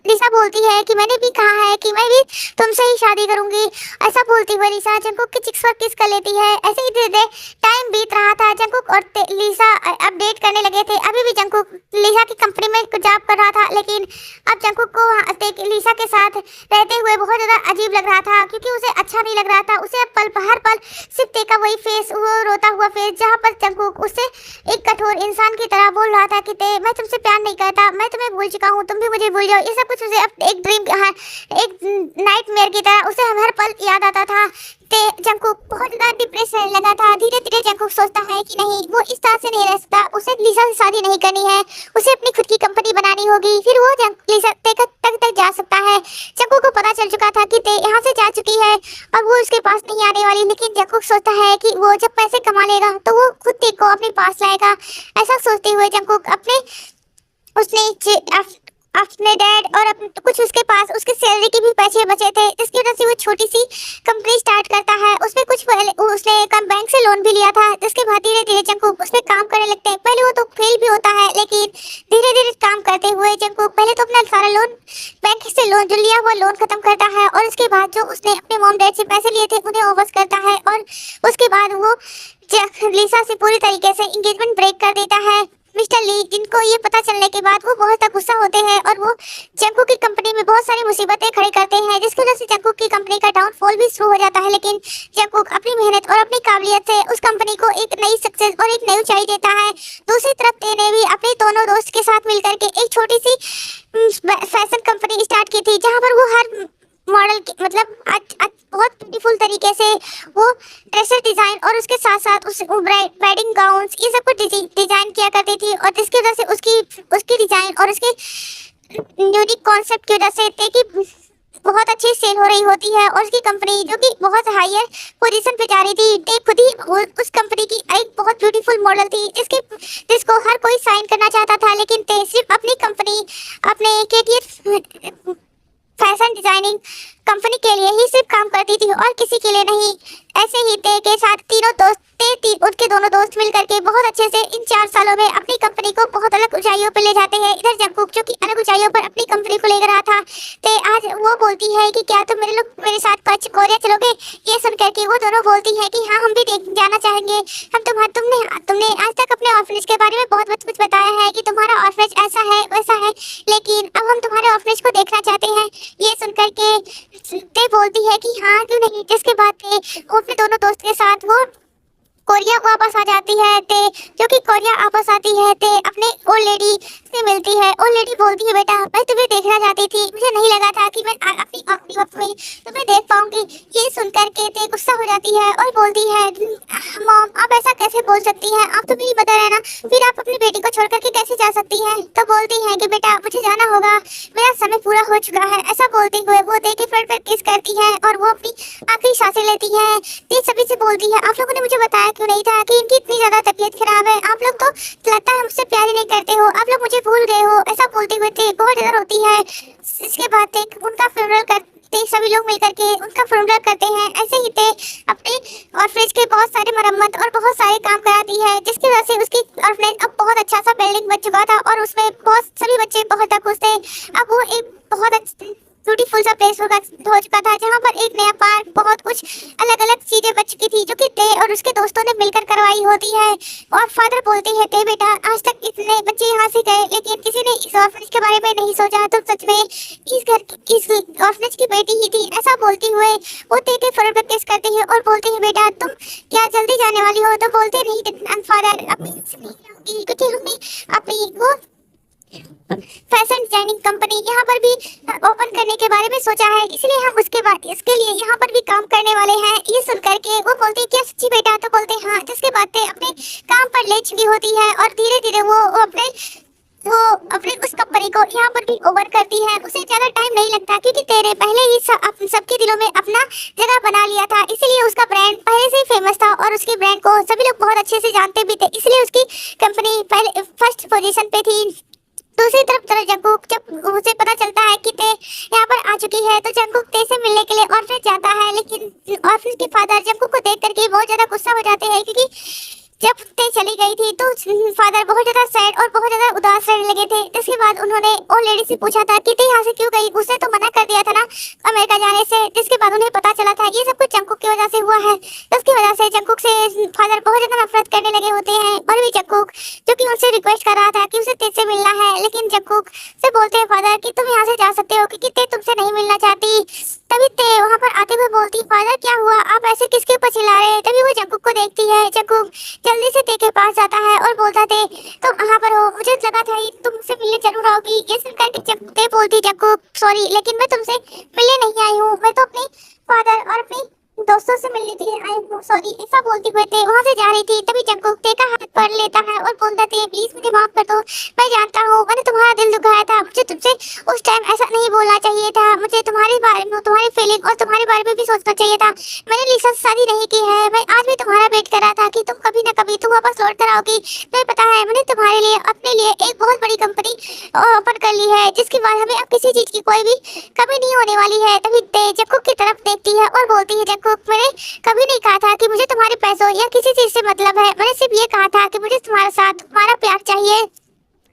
लिशा बोलती है कि मैंने भी कहा है कि मैं भी तुमसे ही शादी करूंगी। ऐसा बोलती हुए लिशा जंगकुक की चिक्स पर किस कर लेती है। ऐसे ही धीरे टाइम बीत रहा था। जंगकुक और लिशा अपडेट करने लगे थे। अभी भी जंगकुक लिशा की कंपनी में जॉब कर रहा था, लेकिन अब जंगकुक को लिशा के साथ रहते हुए बहुत ज़्यादा अजीब लग रहा था क्योंकि उसे अच्छा नहीं लग रहा था। उसे अब हर पल सिर्फ ते का वही फेस, वो रोता हुआ फेस, जहाँ पर जंगकुक उससे एक कठोर इंसान की तरह बोल रहा था कि ते मैं तुमसे प्यार नहीं करता, मैं तुम्हें भूल चुका हूँ, तुम भी मुझे भूल जाओ। ये सब कुछ उसे एक ड्रीम, एक नाइटमेयर की तरह उसे हर पल याद आता था। ते जंगकुक बहुत ज्यादा डिप्रेस रहने लगा था। धीरे धीरे जंगकुक सोचता है कि नहीं, वो इस तरह से नहीं रह सकता, उसे लिसा से शादी नहीं करनी है, उसे अपनी खुद की कंपनी बनानी होगी, फिर वो लिसा तक जा सकता है। जंगकुक को पता चल चुका था कि ते यहाँ से जा चुकी है और वो उसके पास नहीं आने वाली, लेकिन जंगकुक सोचता है कि वो जब पैसे कमा लेगा तो वो खुद ते को अपने पास लाएगा। ऐसा सोचते हुए जंगकुक अपने डैड और कुछ उसके पास उसके सैलरी के भी पैसे बचे थे, इसकी वजह से वो छोटी सी कंपनी स्टार्ट करता है। उसमें कुछ पहले उसने बैंक से लोन भी लिया था, जिसके बाद धीरे धीरे जंगकुक उसमें काम करने लगते हैं। पहले वो तो फेल भी होता है, लेकिन धीरे धीरे काम करते हुए जंगकुक पहले तो अपना सारा लोन, बैंक से लोन जो लिया हुआ लोन खत्म करता है, और उसके बाद जो उसने अपने मॉम डैड से पैसे लिए थे उन्हें वापस करता है। और उसके बाद वो लिसा से पूरी तरीके से एंगेजमेंट ब्रेक कर देता है। मिस्टर ली, जिनको ये पता चलने के बाद वो बहुत ज़्यादा गुस्सा होते हैं और वो जंगकुक की कंपनी में बहुत सारी मुसीबतें खड़ी करते हैं, जिसकी वजह से जंगकुक की कंपनी का डाउनफॉल भी शुरू हो जाता है। लेकिन जंगकुक अपनी मेहनत और अपनी काबिलियत से उस कंपनी को एक नई सक्सेस और एक नई ऊंचाई देता है। दूसरी तरफ तेने भी अपने दोनों दोस्त के साथ मिलकर के एक छोटी सी फैशन कंपनी स्टार्ट की थी, जहाँ पर वो हर मॉडल मतलब बहुत ब्यूटीफुल तरीके से वो ड्रेसेस डिजाइन और उसके साथ साथ उस वेडिंग गाउन्स ये सब कुछ डिजाइन किया करती थी, और जिसकी वजह से उसकी डिजाइन और उसके यूनिक कॉन्सेप्ट की वजह से थे कि बहुत अच्छी सेल हो रही होती है। और उसकी कंपनी जो कि बहुत हायर पोजीशन पे जा रही थी, ते खुद ही उस कंपनी की एक बहुत ब्यूटीफुल मॉडल थी जिसको हर कोई साइन करना चाहता था, लेकिन ते सिर्फ अपनी कंपनी अपने KTF फैशन डिजाइनिंग कंपनी के लिए ही सिर्फ काम करती थी और किसी के लिए नहीं। ऐसे ही ते के साथ उनके दोनों दोस्त मिलकर के बहुत अच्छे से इन 4 सालों में अपनी कंपनी को बहुत अलग ऊंचाइयों पर ले जाते हैं। इधर जंगकुक जो कि अलग ऊंचाइयों पर अपनी कंपनी को लेकर रहा था, ते आज वो बोलती है कि क्या तुम मेरे साथ कोरिया चलोगे। ये सुन करके वो दोनों बोलती है कि हाँ, हम भी जाना चाहेंगे। तुमने आज तक अपने ऑर्फनेज के बारे में बहुत कुछ बताया है कि तुम्हारा ऑर्फनेज ऐसा है वैसा है, लेकिन अब हम तुम्हारे ऑर्फनेज को देखना चाहते हैं। ये सुनकर के ते बोलती है कि हाँ क्यों नहीं। जिसके बाद ते वो अपने दोनों दोस्त के साथ वो कोरिया वापस आ जाती है। ते जो कि कोरिया वापस आती है, ते अपने ओल्ड लेडी से मिलती है। ओल्ड लेडी बोलती है, बेटा मैं तुम्हें देखना चाहती थी, मुझे नहीं लगा था कि मैं अपनी आखिरी वक्त में तुम्हें देख पाऊंगी। ये सुनकर के ते गुस्सा हो जाती है और बोलती है, मॉम आप ऐसा कैसे बोल सकती हैं, आप तो मेरी मदर है ना, फिर आप अपनी बेटी को छोड़ करके कैसे जा सकती हैं। तो बोलती है कि बेटा मुझे जाना होगा, मेरा समय पूरा हो चुका है। ऐसा बोलते हुए वो ते के फ्रंट पर किस करती है और वो अपनी आखिरी सांसें लेती है। ते सभी से बोलती है, आप लोगों ने मुझे बताया क्यों नहीं था कि इनकी इतनी ज्यादा तबीयत खराब है, आप लोग तो लगता है मुझसे प्यार ही नहीं करते हो, आप लोग मुझे भूल गए हो। ऐसा बोलते हुए ते बहुत डर होती है। इसके बाद उनका फ्यूनरल करते सभी लोग मिलकर के उनका फ्यूनरल करते हैं। ऐसे ही ते अपने ऑर्फनेज के बहुत सारे मरम्मत और बहुत सारे काम कराती है, जिसकी वजह से उसकी ऑर्फनेज अब बहुत अच्छा सा बिल्डिंग बन चुका था और उसमें बहुत सभी बच्चे बहुत खुश थे। अब वो एक बहुत ब्यूटीफुल सा प्लेस हो चुका था, जहाँ पर एक नया पार्क, बहुत कुछ अलग अलग चीजें बच चुकी थी, जो कि ते और उसके दोस्तों ने मिलकर करवाई होती है। और फादर बोलते हैं, ते बेटा आज तक इतने बच्चे यहाँ से गए, लेकिन किसी ने इस ऑर्फनेज के बारे में नहीं सोचा, तुम सच में इस ऑर्फनेज की बेटी ही थी। ऐसा बोलते हुए वो ते के फर पर किस करती है और बोलते हैं, बेटा तुम क्या जल्दी जाने वाली हो। तो बोलते नहीं फादर, क्योंकि हमने अपनी वो फैशन डिजाइनिंग कंपनी यहाँ पर भी ओपन करने के बारे में सोचा है, इसलिए हम इसके लिए यहाँ पर भी काम करने वाले हैं। ये सुनकर के वो बोलते हैं, क्या सच्ची बेटा। तो बोलते हैं हाँ। जिसके बाद अपने काम पर ले चुकी होती है और धीरे धीरे वो अपने उस कंपनी को यहाँ पर भी ओवर करती है। उसे ज्यादा टाइम नहीं लगता, क्योंकि तेरे पहले ही सबके दिलों में अपना जगह बना लिया था, इसलिए उसका ब्रांड पहले से ही फेमस था और उसके ब्रांड को सभी लोग बहुत अच्छे से जानते भी थे, इसलिए उसकी कंपनी पहले फर्स्ट पोजीशन पे थी। दूसरी तरफ जंगकुक जब उसे पता चलता है कि ते यहाँ पर आ चुकी है, तो जंगकुक ते से मिलने के लिए ऑर्फनेज जाता है, लेकिन ऑर्फनेज के फादर जंगकुक को देख करके बहुत ज्यादा गुस्सा हो जाते हैं, क्योंकि जब ते चली गई थी तो फादर बहुत ज्यादा सैड और बहुत ज्यादा उदास रहने लगे थे। इसके बाद उन्होंने ओल्ड लेडी से पूछा था कि ते यहाँ से क्यों गई, उसने तो मना कर दिया था ना अमेरिका जाने से। जिसके बाद उन्हें पता चला था ये सब कुछ जंगकुक की वजह से हुआ है। उसकी वजह से जंगकुक से फादर बहुत ज्यादा नफरत करने लगे होते हैं। और भी जंगकुक जो कि उनसे रिक्वेस्ट कर रहा था कि उसे ते से मिलना है, लेकिन जंगकुक से बोलते हैं फादर कि तुम यहाँ से जा सकते हो, क्योंकि ते तुमसे नहीं मिलना चाहती। तभी ते वहाँ पर आते हुए बोलती, फादर क्या हुआ, आप ऐसे किसके ऊपर चिल्ला रहे हैं। तभी वो जंगकुक को देखती है। जंगकुक जल्दी से ते के पास जाता है और बोलता थे, तुम वहाँ पर हो, मुझे लगा था तुम मुझसे मिलने जरूर आओगी। ये सुनकर के ते बोलती, जंगकुक सॉरी, लेकिन मैं तुमसे मिलने नहीं आई हूँ, मैं तो अपने फादर और अपनी दोस्तों से मिलने के लिए आई हूँ, सॉरी, ऐसा बोलते हुए ते वहाँ से जा रही थी, तभी जंगकुक ते का हाथ पकड़ लेता है और बोलता थे प्लीज मुझे माफ कर दो, मैं जानता हूँ मैंने तुम्हारा दिल दुखाया था, मुझे तुमसे उस टाइम ऐसा नहीं बोलना चाहिए था, मुझे तुम्हारे बारे में, तुम्हारी फीलिंग और तुम्हारे बारे में भी सोचना चाहिए था। मैंने लिसा से शादी नहीं की है, मैं आज भी तुम्हारा वेट कर रहा था कि तुम कभी न कभी तुम वापस लौट कर आओगी। तुम्हें पता है मैंने तुम्हारे लिए, अपने लिए एक बहुत बड़ी कंपनी ओपन कर ली है, जिसके बाद हमें अब किसी चीज की कोई भी कमी नहीं होने वाली है। तभी ते जंगकुक की तरफ देखती है और बोलती है जंगकुक, मैंने कभी नहीं कहा था कि मुझे तुम्हारे पैसों या किसी चीज से मतलब है, मैंने सिर्फ ये कहा था कि मुझे तुम्हारा साथ, तुम्हारा प्यार चाहिए,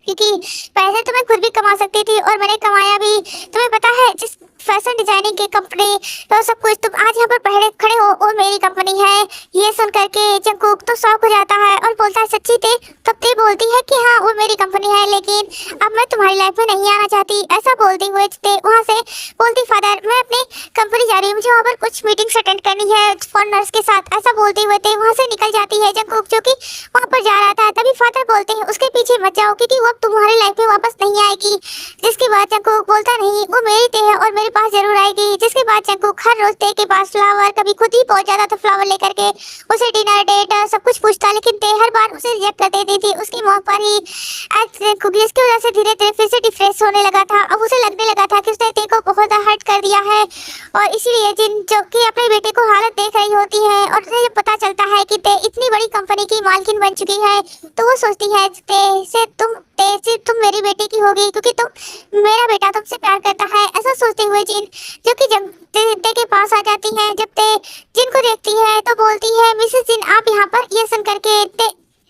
क्योंकि पैसे तो मैं खुद भी कमा सकती थी और मैंने कमाया भी। तुम्हें पता है जिस फैशन डिजाइनिंग की कंपनी तो सब कुछ तुम आज यहाँ पर पहले खड़े हो और मेरी कंपनी है। ये सुन करके जंगकुक तो शॉक हो जाता है और बोलता है सच्ची ते? तब ते बोलती है कि हाँ वो मेरी कंपनी है, लेकिन अब मैं तुम्हारी लाइफ में नहीं आना चाहती। ऐसा बोलती हुए ते वहाँ से बोलती फादर मैं अपनी कंपनी जा रही हूँ, मुझे वहाँ पर कुछ मीटिंग्स अटेंड करनी है फॉरेनर्स के साथ। ऐसा बोलते हुए ते वहाँ से निकल जाती है जंगकुक जो कि वहाँ पर जा रहा था। तभी फादर बोलते हैं उसके पीछे मत जाओ क्योंकि वो अब तुम्हारी लाइफ में वापस नहीं आएगी। जिसके बाद जंगकुक बोलता नहीं वो मेरी ते है और मेरे पास जरूर आएगी। जिसके बाद जंगकुक हर रोज ते के पास फ्लावर, कभी खुद ही पहुंच जाता था फ्लावर लेकर के, उसे डिनर डेट सब कुछ पूछता, लेकिन ते हर बार उसे रिजेक्ट कर देती थी उसकी मुंह पर ही। जिसकी वजह से धीरे धीरे फिर से डिप्रेस होने लगा था। अब उसे लगने लगा था कि उसने ते को बहुत हर्ट कर दिया है और इसीलिए जिन जो कि अपने बेटे को हालत देख रही होती है और उसे जब पता चलता है कि ते इतनी बड़ी कंपनी की मालकिन बन चुकी है तो वो सोचती है ते से तुम मेरी बेटी की होगी क्योंकि तुम मेरा बेटा तुमसे प्यार करता है। ऐसा सोचते हुए जिन जो कि जब ते के पास आ जाती है, जब ते जिन को देखती है तो बोलती है मिसेस जिन आप यहाँ पर। ये सुन करके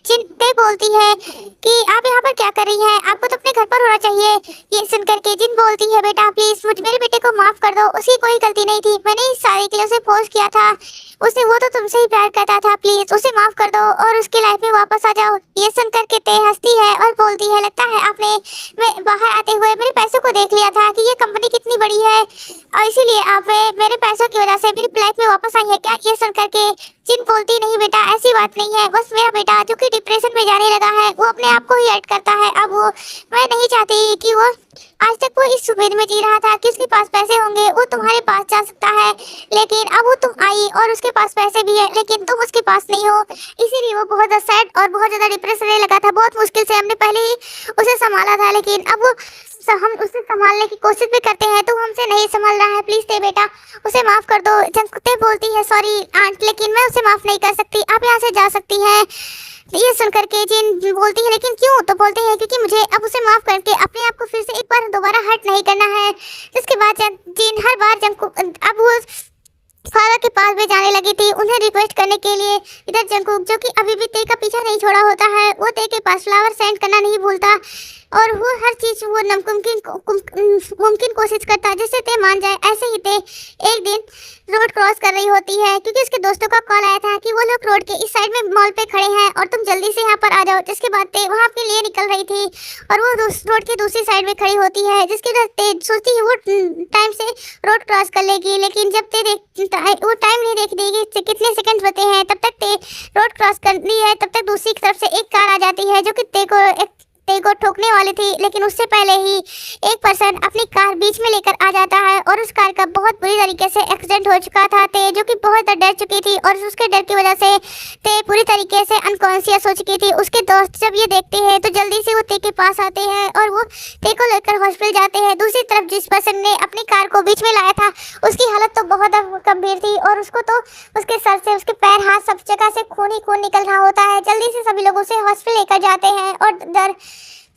ते बोलती है कि आप यहाँ पर क्या कर रही हैं, आपको तो अपने घर पर होना चाहिए। ये सुन करके जिन बोलती है बेटा प्लीज मुझे मेरे बेटे को माफ कर दो, उसकी कोई गलती नहीं थी, मैंने इस शादी के लिए उसे फोर्स किया था, उसे वो तो तुमसे ही प्यार करता था, प्लीज उसे माफ कर दो और उसकी लाइफ में वापस आ जाओ। ये सुन करके ते हंसती है और बोलती है लगता है आपने मैं बाहर आते हुए मेरे पैसों को देख लिया था कि ये कंपनी कितनी बड़ी है और इसीलिए आप मेरे पैसों की वजह से मेरी लाइफ में वापस आई है क्या। ये सुन करके जिन बोलती नहीं बेटा ऐसी बात नहीं है, बस मेरा बेटा जो कि डिप्रेशन में जाने लगा है वो अपने आप को ही हर्ट करता है। अब वो मैं नहीं चाहती कि वो आज तक वो इस उम्मीद में जी रहा था कि उसके पास पैसे होंगे वो तुम्हारे पास जा सकता है, लेकिन अब वो तुम आई और उसके पास पैसे भी है लेकिन तुम उसके पास नहीं हो, इसीलिए वो बहुत सैड और बहुत ज्यादा डिप्रेशन में लगा था। बहुत मुश्किल से हमने पहले ही उसे संभाला था लेकिन अब वो हम उसे संभालने की कोशिश भी करते हैं तो हमसे नहीं संभाल रहा है, प्लीज ते बेटा उसे माफ कर दो। जंगकुक बोलती है सॉरी आंट लेकिन मैं उसे माफ नहीं कर सकती, आप यहाँ से जा सकती हैं। ये सुनकर के जिन बोलती है लेकिन क्यों, तो बोलते हैं क्योंकि मुझे अब उसे माफ करके अपने आप को फिर से एक बार दोबारा हर्ट नहीं करना है। जिसके बाद जिन हर बार जंगकुक अब वो फादर के पास भी जाने लगी थी उन्हें रिक्वेस्ट करने के लिए। इधर जंगकुक जो कि अभी भी ते का पीछा नहीं छोड़ा होता है, वो ते के पास फ्लावर सेंड करना नहीं भूलता और वो हर चीज वो मुमकिन कोशिश करता है जिससे ते मान जाए। ऐसे ही ते एक दिन रोड क्रॉस कर रही होती है क्योंकि उसके दोस्तों का कॉल आया था कि वो लोग रोड के इस साइड में मॉल पे खड़े हैं और तुम जल्दी से यहाँ पर आ जाओ। जिसके बाद ते वहाँ के लिए निकल रही थी और वो रोड की दूसरी साइड में खड़ी होती है, जिसके बाद ते सोचती है वो टाइम से रोड क्रॉस कर लेगी, लेकिन जब ते वो टाइम नहीं देख देगी कितने सेकंड बचे हैं तब तक ते रोड क्रॉस कर ली है। तब तक दूसरी तरफ से एक कार आ जाती है जो कि ते को ठोकने वाली थी, लेकिन उससे पहले ही एक पर्सन अपनी कार बीच में लेकर आ जाता है और उस कार का बहुत बुरी तरीके से एक्सीडेंट हो चुका था। ते जो कि बहुत डर चुकी थी और उसके डर की वजह से ते पूरी तरीके से अनकॉन्शियस हो चुकी थी। उसके दोस्त जब ये देखते हैं तो जल्दी से वो ते के पास आते हैं और वो ते को लेकर हॉस्पिटल जाते हैं। दूसरी तरफ जिस पर्सन ने अपनी कार को बीच में लाया था उसकी हालत तो बहुत गंभीर थी और उसको तो उसके सर से उसके पैर हाथ सब जगह से खून ही खून निकल रहा होता है। जल्दी से सभी लोग उसे हॉस्पिटल लेकर जाते हैं और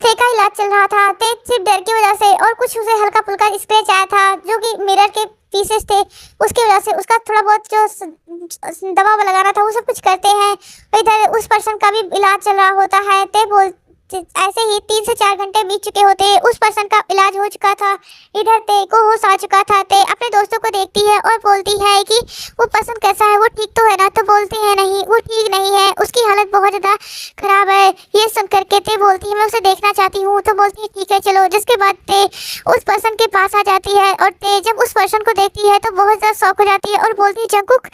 ते का इलाज चल रहा था। ते सिर्फ डर की वजह से और कुछ उसे हल्का फुल्का स्क्रैच आया था जो कि मिरर के पीसेस थे, उसकी वजह से उसका थोड़ा बहुत जो दवा लगाना था वो सब कुछ करते हैं। इधर उस पर्सन का भी इलाज चल रहा होता है। ते बोल ऐसे ही 3 से 4 घंटे बीत चुके होते, उस पर्सन का इलाज हो चुका था। इधर ते को होश आ चुका था। ते अपने दोस्तों को देखती है और बोलती है कि वो पर्सन कैसा है, वो ठीक तो है ना, तो बोलते हैं नहीं वो ठीक नहीं है, उसकी हालत बहुत ज़्यादा खराब है। ये सुन करके ते बोलती है मैं उसे देखना चाहती हूँ, तो बोलती है ठीक है चलो। जिसके बाद ते उस पर्सन के पास आ जाती है और ते जब उस पर्सन को देखती है तो बहुत ज़्यादा शॉक हो जाती है और बोलती है जंगकुक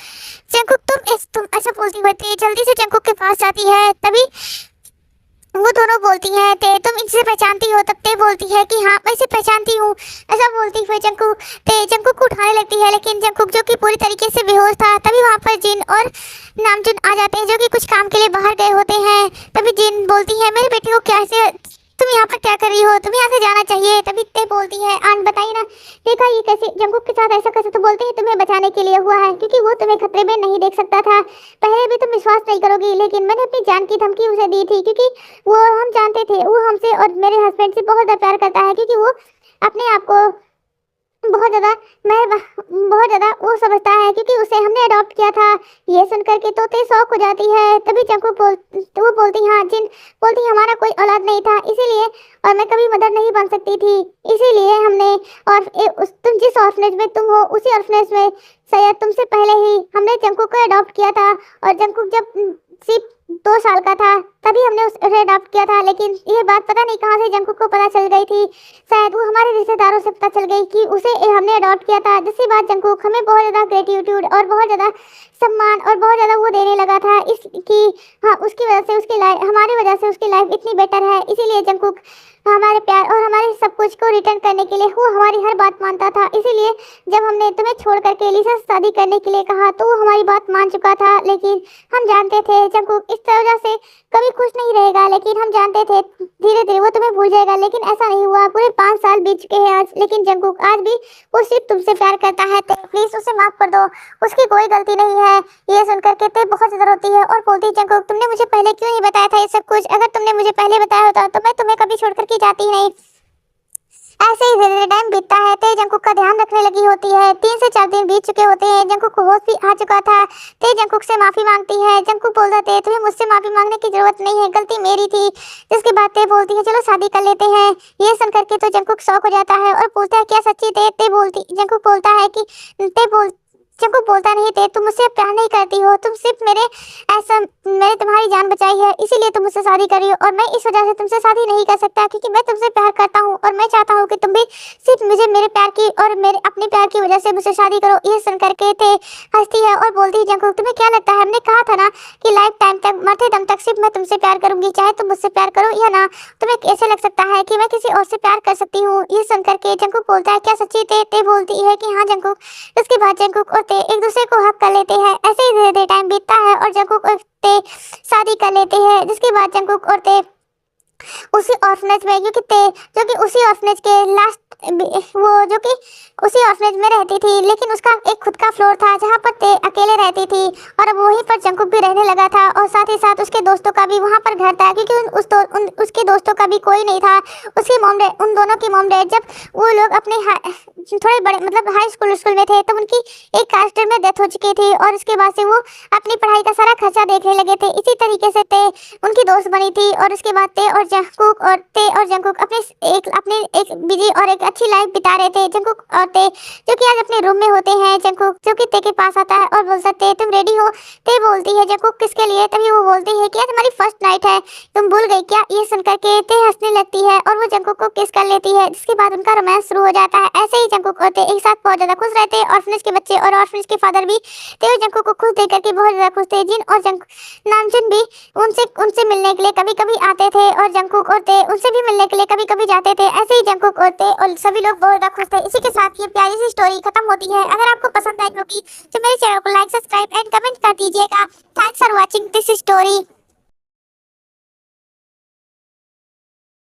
तुम ऐसा बोलती हुई ते जल्दी से जंगकुक के पास जाती है। तभी वो दोनों बोलती हैं ते तुम इनसे पहचानती हो, तब ते बोलती है कि हाँ मैं इसे पहचानती हूँ। ऐसा बोलती हुए जंकुक ते जंकुक को उठाने लगती है, लेकिन जंकुक जो कि पूरी तरीके से बेहोश था, तभी वहाँ पर जिन और नामजुन आ जाते हैं जो कि कुछ काम के लिए बाहर गए होते हैं। तभी जिन बोलती है मेरे बेटे को कैसे, तुम यहाँ पर क्या कर रही हो, तुम्हें यहाँ से जाना चाहिए। तभी ते बोलती है आंट बताइए ना, देखा ये कैसे जंकुक के साथ ऐसा कैसे, तो बोलते हैं तुम्हें बचाने के लिए हुआ है, क्योंकि वो तुम्हें खतरे में नहीं देख सकता था। पहले भी तुम विश्वास नहीं करोगी, लेकिन मैंने अपनी जान की धमकी उसे दी थी, क्योंकि वो हम जानते थे वो हमसे और मेरे हस्बैंड से बहुत ज़्यादा प्यार करता है, क्योंकि वो अपने आप को बहुत ज़्यादा बहुत ज़्यादा वो समझता है, क्योंकि उसे हमने अडॉप्ट किया था। ये सुनकर के तोते शौक हो जाती है। तभी जंकुक वो बोलती हाँ जिन बोलती हमारा कोई औलाद नहीं था, इसीलिए और मैं कभी मदर नहीं बन सकती थी, इसीलिए हमने और तुम जिस ऑर्फनेज में तुम हो उसी ऑर्फनेज में शायद तुमसे पहले ही हमने जंकुक को अडॉप्ट किया था। और जंकुक जब सिर्फ 2 साल का था तभी हमने उसे अडॉप्ट किया था, लेकिन ये बात पता नहीं कहाँ से जंकुक को पता चल गई थी। शायद वो हमारे रिश्तेदारों से पता चल गई कि उसे हमने अडॉप्ट किया था, जिसके बाद जंकुक हमें बहुत ज़्यादा ग्रेटिट्यूड और बहुत ज़्यादा सम्मान और बहुत ज़्यादा वो देने लगा था, इसकी हाँ उसकी वजह से उसकी लाइफ हमारी वजह से उसकी लाइफ इतनी बेटर है। इसीलिए जंकुक हमारे प्यार और हमारे सब कुछ को रिटर्न करने के लिए वो हमारी हर बात मानता था। इसीलिए जब हमने तुम्हें छोड़ करके एलिसा से शादी करने के लिए कहा तो वो हमारी बात मान चुका था, लेकिन हम जानते थे जंकुक इस वजह से कभी खुश नहीं रहेगा, लेकिन हम जानते थे धीरे धीरे वो तुम्हें भूल जाएगा, लेकिन ऐसा नहीं हुआ। पूरे 5 साल बीत चुके हैं आज, लेकिन जंकुक आज भी वो सिर्फ तुमसे प्यार करता है। तो प्लीज उसे माफ कर दो, उसकी कोई गलती नहीं है। ये सुनकर के ते बहुत ज्यादा रोती है और बोलती जंकुक तुमने मुझे पहले क्यों नहीं बताया था ये सब कुछ, अगर तुमने मुझे पहले बताया होता तो मैं तुम्हें कभी छोड़ करके जाती ही नहीं। ऐसे ही धीरे टाइम बीतता है। ते जंकुक का ध्यान रखने लगी होती है। 3 से 4 दिन बीत चुके होते हैं। जंकुक को होश भी आ चुका था। ते जंकुक से माफी मांगती है। जंकुक बोलता है तुम्हें मुझसे माफी मांगने की जरूरत नहीं है, गलती मेरी थी। जिसके बाद ते बोलती है चलो शादी कर लेते हैं। ये सुन करके तो जंकुक शौक हो जाता है और पूछता है क्या सच्ची ते बोलती जंकुक बोलता है कि जंकुक बोलता नहीं थे तुम मुझसे प्यार नहीं करती हो, तुम सिर्फ मैंने तुम्हारी जान बचाई है इसीलिए तुम मुझसे शादी करी हो, और मैं इस वजह से तुमसे शादी नहीं कर सकता क्योंकि मैं तुमसे प्यार करता हूँ और मैं चाहता हूँ कि तुम भी सिर्फ मुझे मेरे प्यार की और मेरे अपने प्यार की वजह से मुझसे शादी करो। ये सुन करके थे हंसती है और बोलती है जंकुक तुम्हें क्या लगता है, हमने कहा था ना कि लाइफ टाइम तक मरते दम तक सिर्फ मैं तुमसे प्यार करूंगी, चाहे तुम मुझसे प्यार करो या ना। तुम्हें कैसे लग सकता है कि मैं किसी और से प्यार कर सकती हूँ। ये सुन करके जंकुक बोलता है क्या सच्ची ते बोलती है कि हाँ जंकुक। उसके बाद जंकुक और ते एक दूसरे को हक कर लेते हैं। ऐसे ही धीरे धीरे टाइम बीतता है और जंकुक और ते शादी कर लेते हैं। जिसके बाद जंकुक और ते उसी ऑर्फनेज में जो कि उसी ऑर्फनेज के लास्ट वो जो कि उसी ऑर्फनेज में रहती थी, लेकिन उसका एक खुद का फ्लोर था जहाँ पर ते अकेले रहती थी और अब वहीं पर जंकुक भी रहने लगा था और साथ ही साथ उसके दोस्तों का भी वहाँ पर घर था, क्योंकि उसके दोस्तों का भी कोई नहीं था। उसकी मॉम डैड उन दोनों की मॉम डैड जब वो लोग अपने थोड़े बड़े मतलब हाई स्कूल में थे तब उनकी एक कास्टर में डेथ हो चुकी थी और उसके बाद से वो अपनी पढ़ाई का सारा खर्चा देखने लगे थे। इसी तरीके से ते उनकी दोस्त बनी थी और उसके बाद ते और जंकुक अपने एक बिजी और एक अच्छी लाइफ बिता रहे थे। जंकुक और ते जो कि आज अपने रूम में होते हैं। जंकुक जो कि ते के पास आता है और बोलता है तुम रेडी हो। ते बोलती है जंकुक किसके लिए, तभी वो बोलती है कि आज हमारी फर्स्ट नाइट है, तुम भूल गई क्या। ये सुनकर के ते हंसने लगती है और वो जंकुक को किस कर लेती है, जिसके बाद उनका रोमांस शुरू हो जाता है। ऐसे ही जंकुक और ते एक साथ बहुत ज्यादा खुश रहते हैं। ऑर्फनेज के बच्चे और ऑर्फनेज के फादर भी ते और जंकुक को खुश देख करके बहुत ज्यादा खुश थे। जिन और नामजुन भी उनसे मिलने के लिए कभी कभी आते थे और जंकुक और ते उनसे भी मिलने के लिए कभी कभी जाते थे। ऐसे ही जंकुक और ते और सभी लोग बहुत ज्यादा खुश थे। इसी के साथ ये प्यारी सी स्टोरी खत्म होती है। अगर आपको पसंद आई होगी तो मेरे चैनल को लाइक सब्सक्राइब एंड कमेंट कर दीजिएगा। Thanks for watching this story.